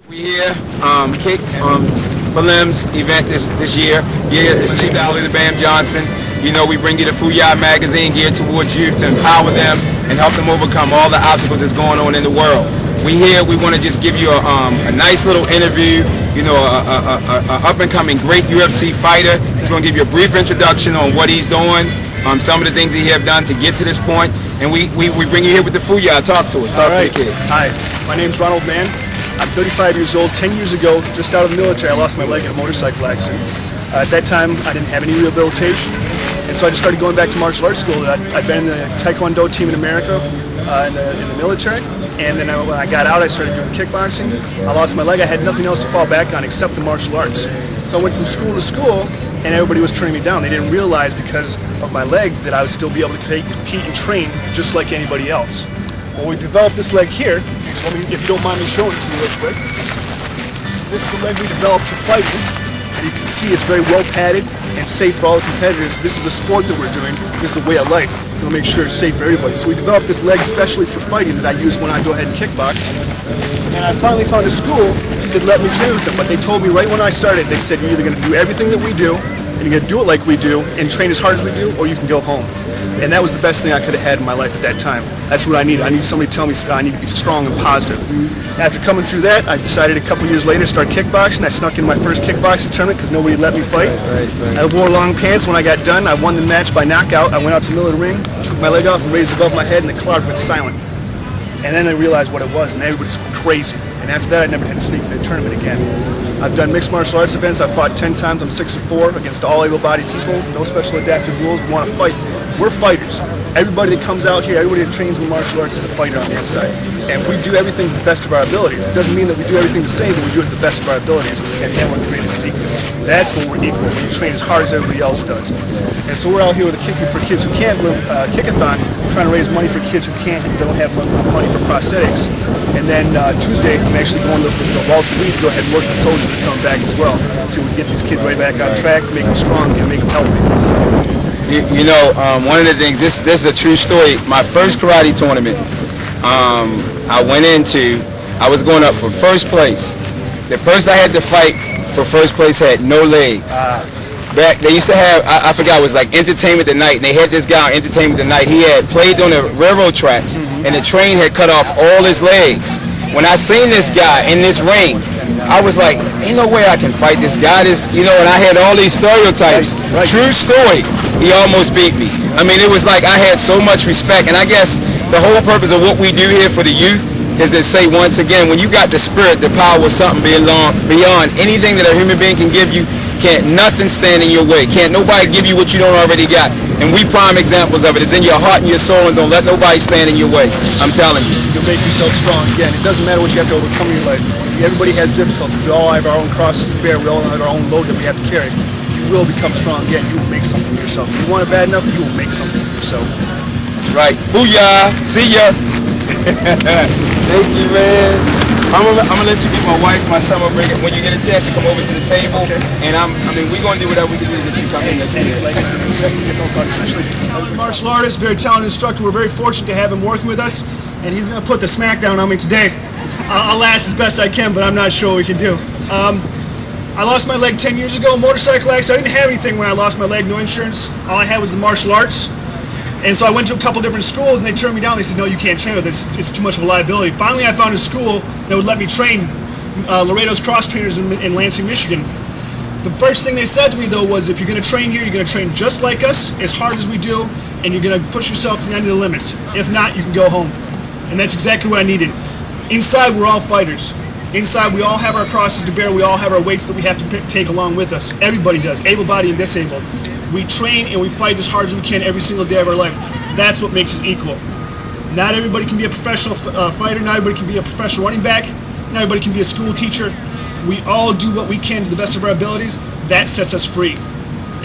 We here, kick for limbs event this year. Yeah, it's Chief Ali the Bam Johnson. You know, we bring you the Fuyai magazine geared towards youth to empower them and help them overcome all the obstacles that's going on in the world. We here, we want to just give you a nice little interview. You know, a up and coming great UFC fighter. He's going to give you a brief introduction on what he's doing, some of the things he have done to get to this point, and we bring you here with the Fuyai. Talk to us. Talk to the kids. Hi, my name's Ronald Mann. I'm 35 years old. 10 years ago, just out of the military, I lost my leg in a motorcycle accident. At that time, I didn't have any rehabilitation, and so I just started going back to martial arts school. I'd been in the Taekwondo team in America in the military, and then when I got out, I started doing kickboxing. I lost my leg. I had nothing else to fall back on except the martial arts. So I went from school to school, and everybody was turning me down. They didn't realize because of my leg that I would still be able to compete and train just like anybody else. Well, we developed this leg here. So if you don't mind me showing it to you real quick. This is the leg we developed for fighting. And you can see it's very well padded and safe for all the competitors. This is a sport that we're doing. This is a way of life. We'll make sure it's safe for everybody. So we developed this leg especially for fighting that I use when I go ahead and kickbox. And I finally found a school that let me train with them. But they told me right when I started, they said, you're either going to do everything that we do, and you're going to do it like we do, and train as hard as we do, or you can go home. And that was the best thing I could have had in my life at that time. That's what I needed. I need somebody to tell me I need to be strong and positive. After coming through that, I decided a couple years later to start kickboxing. I snuck in my first kickboxing tournament because nobody let me fight. Right. I wore long pants. When I got done, I won the match by knockout. I went out to the middle of the ring, took my leg off and raised it above my head, and the crowd went silent. And then I realized what it was, and everybody's crazy. And after that, I never had to sneak in a tournament again. I've done mixed martial arts events. I've fought 10 times. I'm 6-4 against all able-bodied people. No special adaptive rules. We want to fight. We're fighters. Everybody that comes out here, everybody that trains in martial arts is a fighter on the inside. And we do everything to the best of our abilities. It doesn't mean that we do everything the same, but we do it to the best of our abilities. And then we're created as equals. That's when we're equal, when you train as hard as everybody else does. And so we're out here with a kicking for kids who can't live, kick-a-thon, trying to raise money for kids who can't and don't have money for prosthetics. And then Tuesday, I'm actually going to Walter Reed to go ahead and work with soldiers that come back as well. So we can get these kids right back on track, make them strong, and make them healthy. You know, one of the things, this is a true story. My first karate tournament, I went into, I was going up for first place. The person I had to fight for first place had no legs. Back, they used to have, I forgot, it was like Entertainment Tonight, and they had this guy on Entertainment Tonight. He had played on the railroad tracks, and the train had cut off all his legs. When I seen this guy in this ring, I was like, ain't no way I can fight this guy. And I had all these stereotypes. Right. True story, he almost beat me. I mean, it was like I had so much respect. And I guess the whole purpose of what we do here for the youth is to say once again, when you got the spirit, the power of something beyond anything that a human being can give you, can't nothing stand in your way. Can't nobody give you what you don't already got. And we prime examples of it. It's in your heart and your soul, and don't let nobody stand in your way. I'm telling you. You'll make yourself strong. Again, it doesn't matter what you have to overcome in your life. Everybody has difficulties. We all have our own crosses to bear. We all have our own load that we have to carry. You will become strong again. You will make something of yourself. If you want it bad enough, you will make something of yourself. That's right. Fuyai. See ya. Thank you, man. I'm gonna let you meet my wife, my son will bring it when you get a chance to come over to the table. Okay. And we're gonna do whatever we can do to get you coming next year. Like I said, we definitely get no part, especially martial artist, very talented instructor. We're very fortunate to have him working with us, and he's gonna put the smackdown on me today. I'll last as best I can, but I'm not sure what we can do. I lost my leg 10 years ago, motorcycle accident. I didn't have anything when I lost my leg, no insurance. All I had was the martial arts. And so I went to a couple different schools, and they turned me down. They said, no, you can't train with this. It's too much of a liability. Finally, I found a school that would let me train Laredo's cross trainers in Lansing, Michigan. The first thing they said to me, though, was if you're going to train here, you're going to train just like us, as hard as we do, and you're going to push yourself to the end of the limits. If not, you can go home. And that's exactly what I needed. Inside, we're all fighters. Inside, we all have our crosses to bear. We all have our weights that we have to take along with us. Everybody does, able-bodied and disabled. We train and we fight as hard as we can every single day of our life. That's what makes us equal. Not everybody can be a professional fighter. Not everybody can be a professional running back. Not everybody can be a school teacher. We all do what we can to the best of our abilities. That sets us free.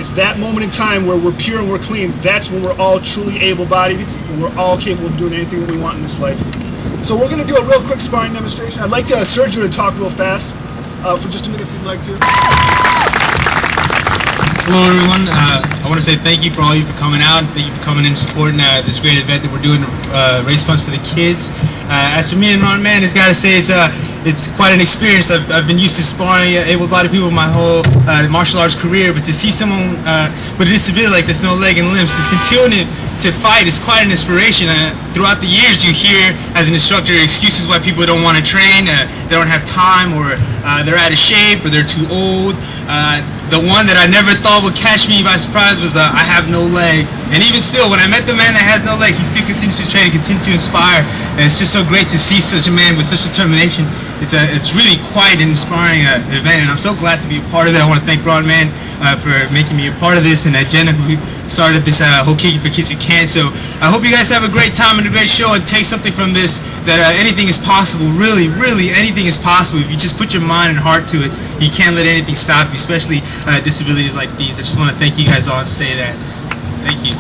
It's that moment in time where we're pure and we're clean. That's when we're all truly able-bodied and we're all capable of doing anything that we want in this life. So we're going to do a real quick sparring demonstration. I'd like Sergio to talk real fast for just a minute if you'd like to. Hello everyone, I want to say thank you for all you for coming out, thank you for coming in and supporting this great event that we're doing to raise funds for the kids. As for me and Ron, man, it's got to say it's quite an experience. I've been used to sparring able-bodied people my whole martial arts career, but to see someone with a disability like this, no leg and limbs, is continuing to fight is quite an inspiration. Throughout the years you hear as an instructor excuses why people don't want to train, they don't have time, or they're out of shape, or they're too old. The one that I never thought would catch me by surprise was I have no leg. And even still, when I met the man that has no leg, he still continues to train and continue to inspire. And it's just so great to see such a man with such determination. It's really quite an inspiring event, and I'm so glad to be a part of it. I want to thank Ron, man, for making me a part of this, and Jenna, who started this whole Kicking for Kids Who Can't. So I hope you guys have a great time and a great show, and take something from this, that anything is possible. Really, really, anything is possible. If you just put your mind and heart to it, you can't let anything stop you, especially disabilities like these. I just want to thank you guys all and say that. Thank you.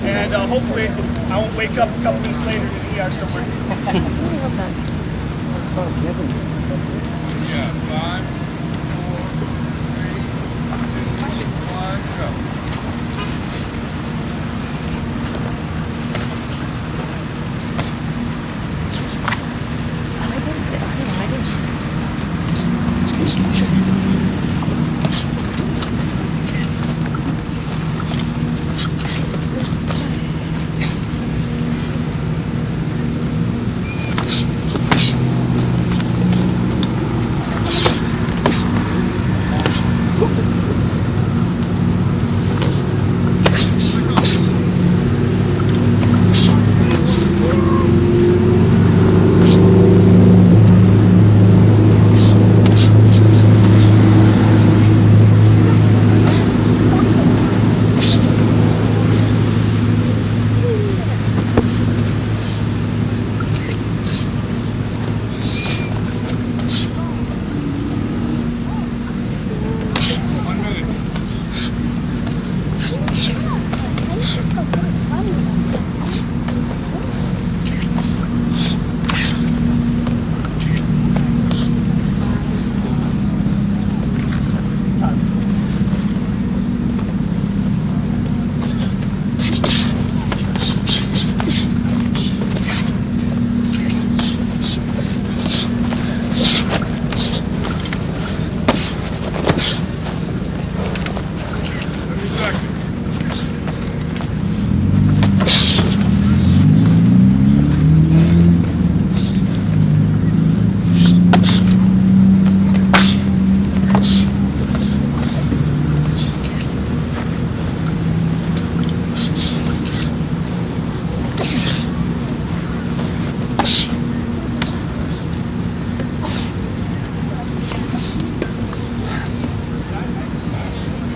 And hopefully I won't wake up a couple minutes later in the ER somewhere. Yeah, 5, 4, 3, 2, 1, go.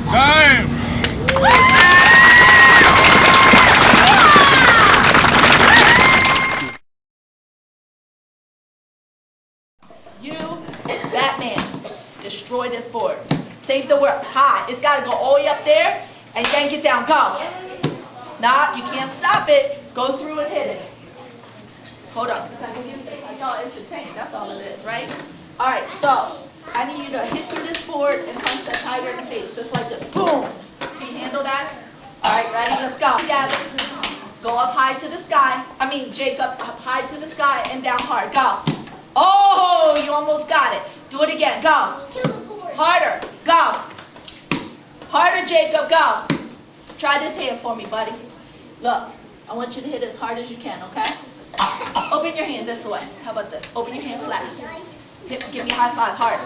Time! You, that man, destroy this board. Save the world. High. It's got to go all the way up there and yank it down. Go. Nah, you can't stop it. Go through and hit it. Hold on. Y'all entertained. That's all it is, right? All right, so I need you to hit through this board and punch that tiger in the face, just like this. Boom. Can you handle that? All right, ready? Let's go. Together. Go up high to the sky. Jacob, up high to the sky and down hard. Go. Oh, you almost got it. Do it again. Go. Harder. Go. Harder, Jacob. Go. Try this hand for me, buddy. Look, I want you to hit as hard as you can, okay? Open your hand this way. How about this? Open your hand flat. Give me a high five. Hard.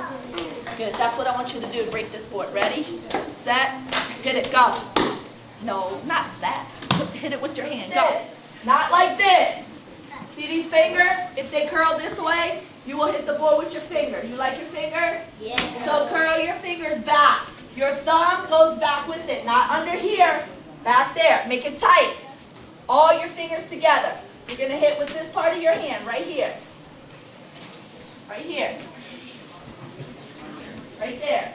Good. That's what I want you to do. Break this board. Ready? Set. Hit it. Go. No, not that. Hit it with your hand. Go. Not like this. See these fingers? If they curl this way, you will hit the board with your fingers. You like your fingers? Yeah. So curl your fingers back. Your thumb goes back with it. Not under here. Back there. Make it tight. All your fingers together. You're going to hit with this part of your hand right here. Right here. Right there.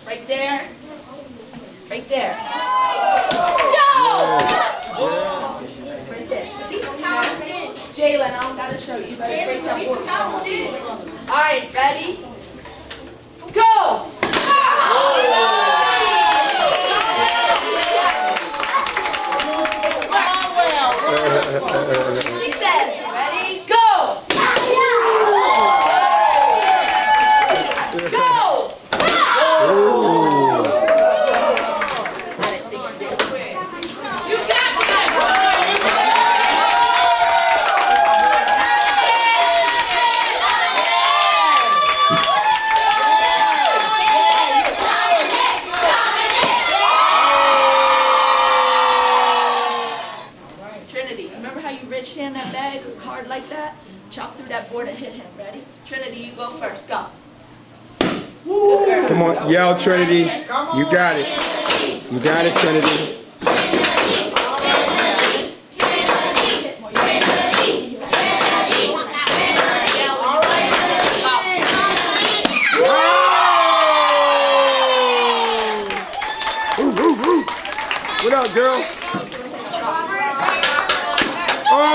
Right there. Right there. Go! Right there. Jalen, I don't got to show you. All right, ready? Go! He said, ready? Go! Go! You got this! Trinity, remember how you reached in that bag hard like that? Chop through that board and hit him. Ready? Trinity, you go first. Go. Good girl. Come on, yell, Trinity. You got it. You got it, Trinity. What up, girl? Oh!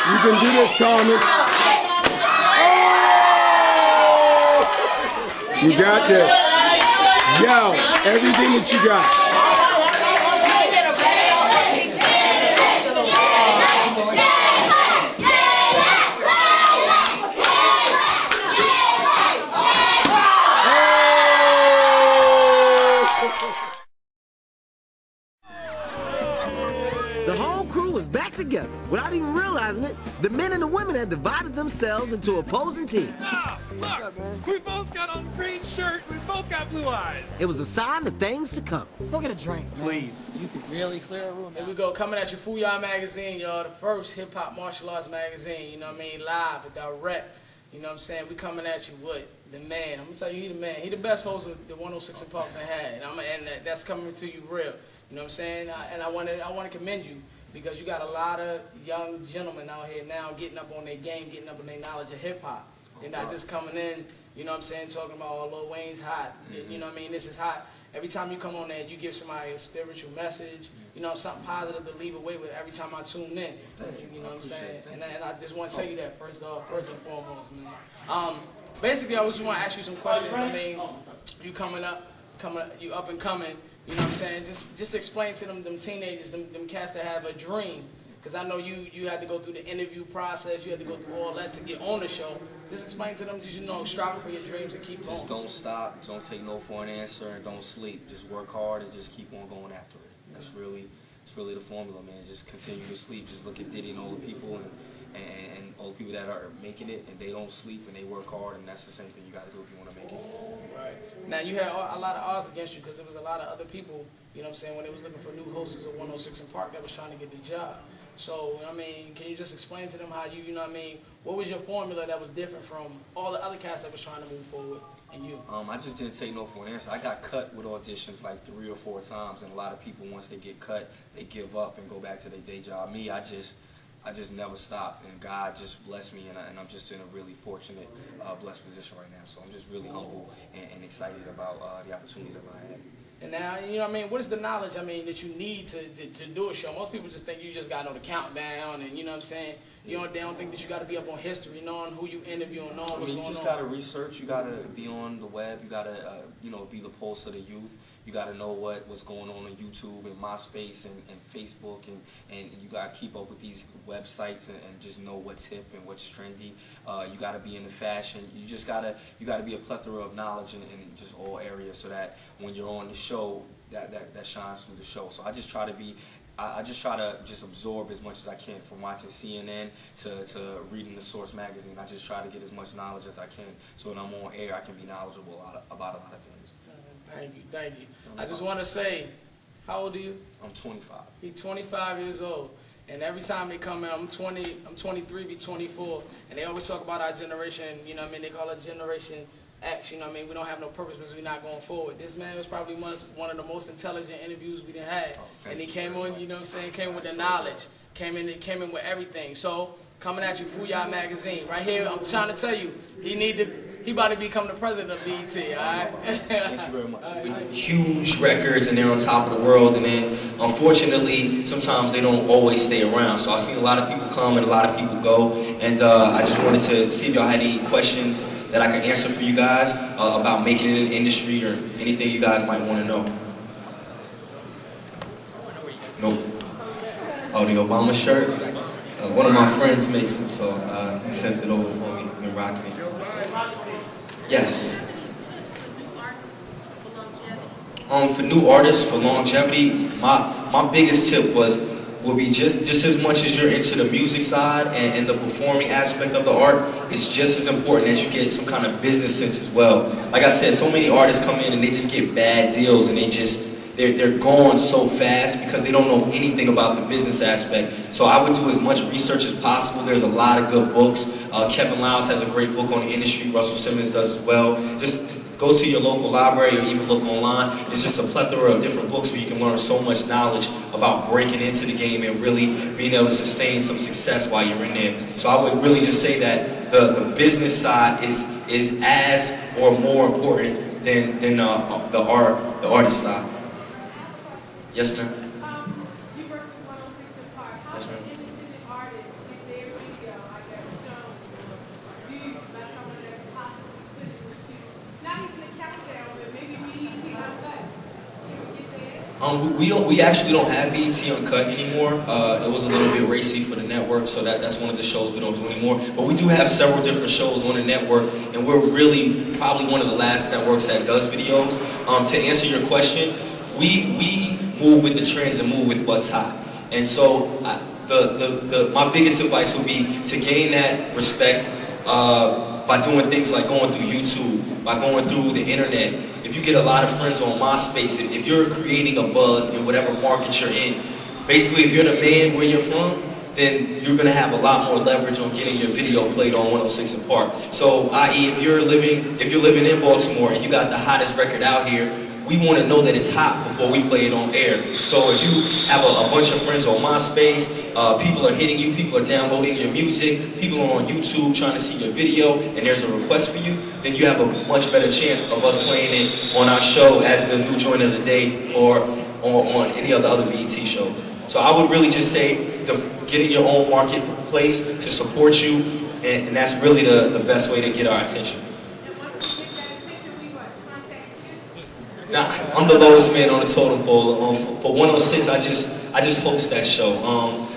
You can do this, Thomas. Oh! You got this. Yell everything that you got. The whole crew was back together. Without even realizing it, the men and the women had divided themselves into opposing teams. Look, we both got on green shirts. We both got blue eyes. It was a sign of things to come. Let's go get a drink, man. Please. You could really clear a room. Here we go, coming at you, Fooyah Magazine, y'all, the first hip-hop martial arts magazine, you know what I mean, live, direct, you know what I'm saying, we coming at you with the man. I'm gonna tell you, he the man. He the best host the 106 in Parkland had, and that's coming to you real, you know what I'm saying, and I want to commend you, because you got a lot of young gentlemen out here now getting up on their game, getting up on their knowledge of hip-hop. They're not just coming in, you know what I'm saying, talking about, oh, Lil Wayne's hot, you know what I mean, this is hot. Every time you come on there, you give somebody a spiritual message, you know, something positive to leave away with every time I tune in. You know what I'm saying? And I just want to tell you that first and foremost, man. Basically, I just want to ask you some questions. I mean, you you up and coming, you know what I'm saying? Just explain to them teenagers, them cats that have a dream. Because I know you had to go through the interview process, you had to go through all that to get on the show. Just explain to them, just, you know, striving for your dreams and keep going. Just don't stop, don't take no for an answer, and don't sleep. Just work hard and just keep on going after it. That's really the formula, man. Just continue to sleep. Just look at Diddy and all the people and all the people that are making it, and they don't sleep and they work hard, and that's the same thing you got to do if you want to make it. Right. Now, you had a lot of odds against you because there was a lot of other people, you know what I'm saying, when they was looking for new hosts at 106 in Park that was trying to get the job. So, I mean, can you just explain to them how you know what I mean, what was your formula that was different from all the other cats that was trying to move forward and you? I just didn't take no for an answer. I got cut with auditions like 3 or 4 times, and a lot of people, once they get cut, they give up and go back to their day job. Me, I just never stopped, and God just blessed me, and I'm just in a really fortunate, blessed position right now. So I'm just really humble and excited about the opportunities that I had. And now, you know what I mean, what is the knowledge, I mean, that you need to do a show? Most people just think you just got to know the countdown and, you know what I'm saying, they don't think that you got to be up on history, knowing who you interviewing, knowing what's going on. You just got to research, you got to be on the web, you got to, be the pulse of the youth. You got to know what's going on YouTube and MySpace and Facebook, and you got to keep up with these websites and just know what's hip and what's trendy. You got to be in the fashion. You got to be a plethora of knowledge in just all areas, so that when you're on the show, that shines through the show. So I just try to just absorb as much as I can, from watching CNN to reading the Source magazine. I just try to get as much knowledge as I can, so when I'm on air, I can be knowledgeable about a lot of things. Thank you. I just want to say, how old are you? I'm 25. He's 25 years old. And every time they come in, I'm 23, be 24. And they always talk about our generation, you know what I mean? They call it Generation X, you know what I mean? We don't have no purpose because we're not going forward. This man was probably one of the most intelligent interviews we done had. And he came on, you know what I'm saying, came with the knowledge, came in with everything. So coming at you, Fuyai Magazine. Right here, I'm trying to tell you, he about to become the president of BET, all right? Thank you very much. Huge records, and they're on top of the world, and then unfortunately, sometimes they don't always stay around. So I've seen a lot of people come and a lot of people go, and I just wanted to see if y'all had any questions that I could answer for you guys about making it in the industry or anything you guys might want to know. Nope. Oh, the Obama shirt? One of my friends makes them, so he sent it over for me. Been rocking it. Yes. For new artists for longevity, my biggest tip would be just as much as you're into the music side and the performing aspect of the art, it's just as important that you get some kind of business sense as well. Like I said, so many artists come in and they just get bad deals and they're gone so fast because they don't know anything about the business aspect. So I would do as much research as possible. There's a lot of good books. Kevin Liles has a great book on the industry. Russell Simmons does as well. Just go to your local library or even look online. It's just a plethora of different books where you can learn so much knowledge about breaking into the game and really being able to sustain some success while you're in there. So I would really just say that the business side is as or more important than the artist side. Yes, ma'am. You work with 106 in Park. How Yes, ma'am. can independent artists get their video, I guess, shown, viewed by someone that can possibly put it into, not even a countdown, but maybe BET Uncut? Can we get there? We actually don't have BET Uncut anymore. It was a little bit racy for the network, so that's one of the shows we don't do anymore. But we do have several different shows on the network, and we're really probably one of the last networks that does videos. To answer your question, we move with the trends and move with what's hot. And so my biggest advice would be to gain that respect by doing things like going through YouTube, by going through the internet. If you get a lot of friends on MySpace, if you're creating a buzz in whatever market you're in, basically if you're the man where you're from, then you're going to have a lot more leverage on getting your video played on 106 in Park. So, i.e., if you're living in Baltimore and you got the hottest record out here, we want to know that it's hot before we play it on air. So if you have a bunch of friends on MySpace, people are hitting you, people are downloading your music, people are on YouTube trying to see your video, and there's a request for you, then you have a much better chance of us playing it on our show as the new joint of the day or on any other BET show. So I would really just say getting your own marketplace to support you, and that's really the best way to get our attention. Nah, I'm the lowest man on the totem pole. For 106, I just host that show.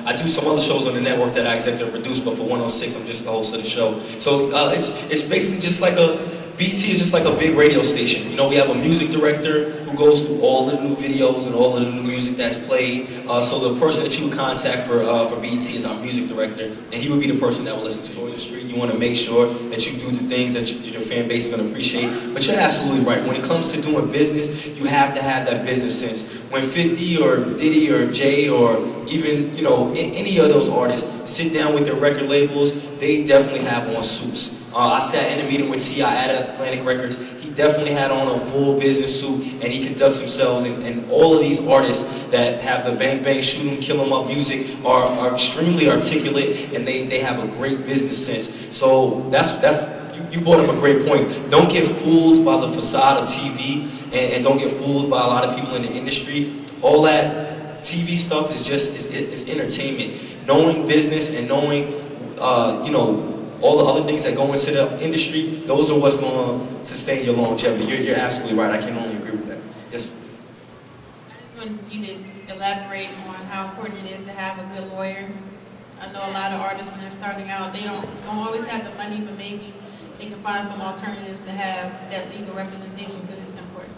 I do some other shows on the network that I executive produce, but for 106, I'm just the host of the show. So it's basically just like BET is just like a big radio station. You know, we have a music director who goes through all the new videos and all of the new music that's played. So the person that you would contact for BET is our music director, and he would be the person that will listen to you on the street. You want to make sure that you do the things that your fan base is going to appreciate. But you're absolutely right. When it comes to doing business, you have to have that business sense. When 50 or Diddy or Jay or even, you know, any of those artists sit down with their record labels, they definitely have on suits. I sat in a meeting with T.I. at Atlantic Records. He definitely had on a full business suit, and he conducts himself. And all of these artists that have the bang bang, shoot 'em, kill 'em up music are extremely articulate, and they have a great business sense. So you brought up a great point. Don't get fooled by the facade of TV, and don't get fooled by a lot of people in the industry. All that TV stuff is it's entertainment. Knowing business and knowing, all the other things that go into the industry, those are what's going to sustain your longevity. You're absolutely right. I can only agree with that. Yes? I just want you to elaborate on how important it is to have a good lawyer. I know a lot of artists, when they're starting out, they don't always have the money, but maybe they can find some alternatives to have that legal representation because it's important.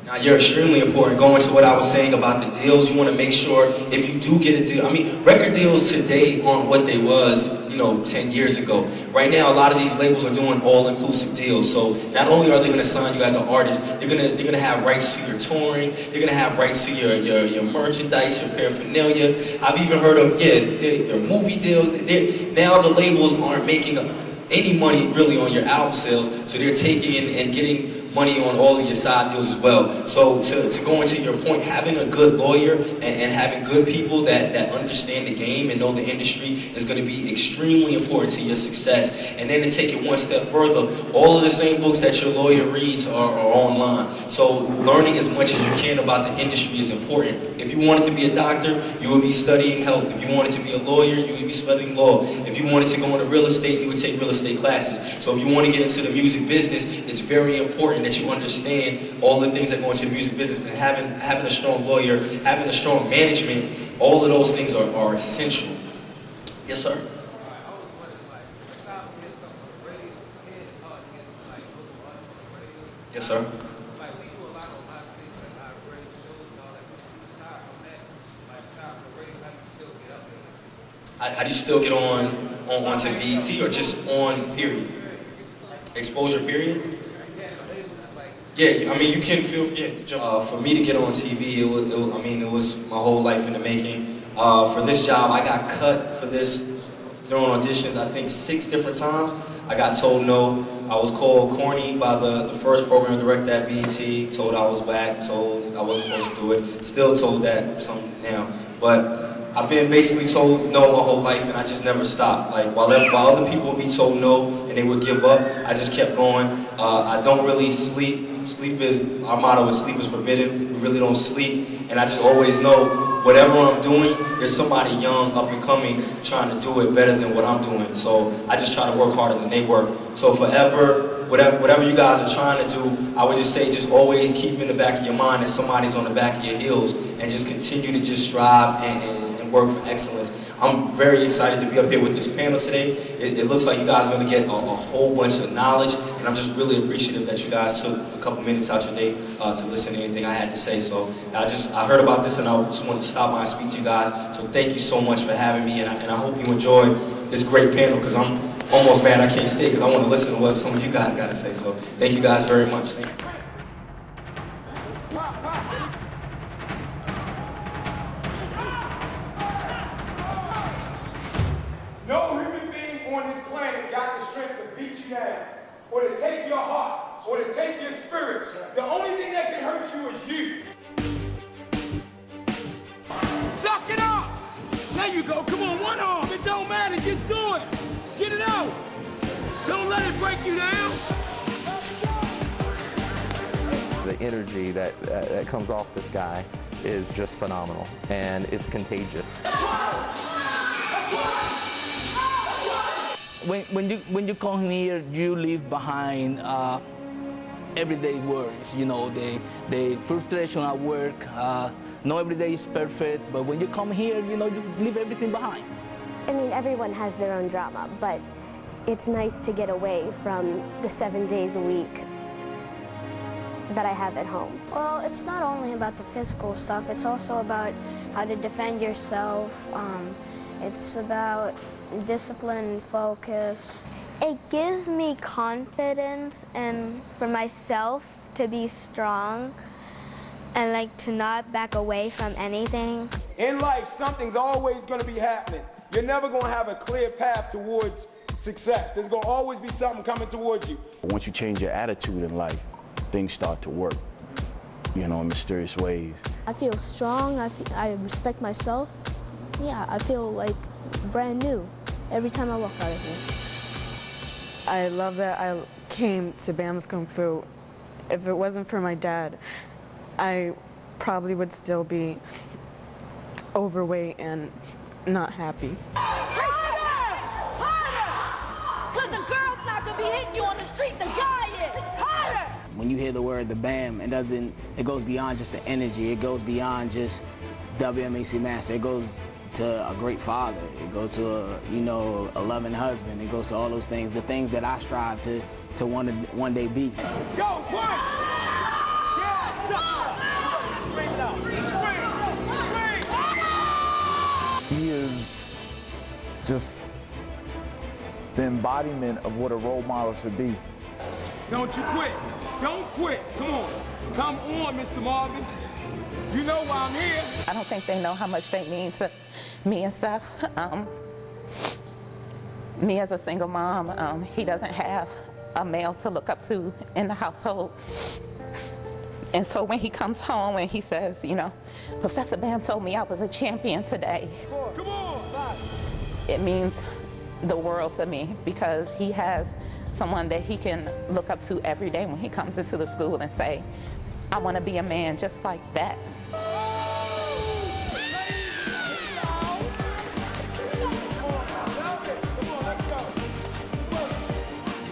Now, you're extremely important. Going to what I was saying about the deals, you want to make sure if you do get a deal. I mean, record deals today aren't what they was, 10 years ago. Right now, a lot of these labels are doing all-inclusive deals. So not only are they going to sign you as an artist, they're gonna have rights to your touring. They're gonna have rights to your merchandise, your paraphernalia. I've even heard of their movie deals. Now the labels aren't making any money really on your album sales, so they're taking and getting money on all of your side deals as well. So to go into your point, having a good lawyer and having good people that understand the game and know the industry is going to be extremely important to your success. And then to take it one step further, all of the same books that your lawyer reads are online. So learning as much as you can about the industry is important. If you wanted to be a doctor, you would be studying health. If you wanted to be a lawyer, you would be studying law. If you wanted to go into real estate, you would take real estate classes. So if you want to get into the music business, it's very important that you understand all the things that go into the music business, and having a strong lawyer, having a strong management, all of those things are essential. Yes, sir. Yes, sir. How do you still get onto BET, or just on period? Exposure period? Yeah, I mean, you can feel, yeah. For me to get on TV, it was my whole life in the making. For this job, I got cut for this during auditions, I think 6 different times. I got told no. I was called corny by the first program director at BET, told I was whack, told I wasn't supposed to do it. Still told that some now. But I've been basically told no my whole life, and I just never stopped. Like, while other people would be told no and they would give up, I just kept going. I don't really sleep. Our motto is sleep is forbidden. We really don't sleep. And I just always know whatever I'm doing, there's somebody young, up and coming, trying to do it better than what I'm doing. So I just try to work harder than they work. So forever, whatever you guys are trying to do, I would just say just always keep in the back of your mind that somebody's on the back of your heels, and just continue to just strive and work for excellence. I'm very excited to be up here with this panel today. It looks like you guys are going to get a whole bunch of knowledge, and I'm just really appreciative that you guys took a couple minutes out your day to listen to anything I had to say. So I heard about this, and I just wanted to stop by and speak to you guys. So thank you so much for having me, and I hope you enjoy this great panel, because I'm almost mad I can't stay because I want to listen to what some of you guys got to say. So thank you guys very much. Thank you. No human being on this planet got the strength to beat you down, or to take your heart, or to take your spirit. The only thing that can hurt you is you. Suck it up! There you go, come on, one arm. It don't matter, just do it. Get it out. Don't let it break you down. The energy that comes off this guy is just phenomenal, and it's contagious. When you come here, you leave behind everyday worries. You know, the frustration at work. Not every day is perfect, but when you come here, you know, you leave everything behind. I mean, everyone has their own drama, but it's nice to get away from the 7 days a week that I have at home. Well, it's not only about the physical stuff, it's also about how to defend yourself. It's about discipline, focus. It gives me confidence and for myself to be strong and like to not back away from anything. In life, something's always going to be happening. You're never going to have a clear path towards success. There's going to always be something coming towards you. Once you change your attitude in life, things start to work, you know, in mysterious ways. I feel strong, I respect myself. Yeah, I feel like brand new every time I walk out of here. I love that I came to BAM's Kung Fu. If it wasn't for my dad, I probably would still be overweight and not happy. Because the girl's not going to be hitting you on the street, the guy is. Harder! When you hear the word the BAM, it goes beyond just the energy. It goes beyond just WMAC master. It goes to a great father. It goes to a loving husband. It goes to all those things, the things that I strive to one day be. Go, punch! Yeah, scream it out. Scream! He is just the embodiment of what a role model should be. Don't you quit. Don't quit. Come on. Come on, Mr. Marvin. You know why I'm here. I don't think they know how much they mean to me and Seth. Me as a single mom, he doesn't have a male to look up to in the household. And so when he comes home and he says, you know, Professor Bam told me I was a champion today, it means the world to me, because he has someone that he can look up to every day when he comes into the school and say, I want to be a man just like that.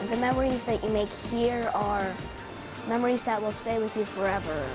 The memories that you make here are memories that will stay with you forever.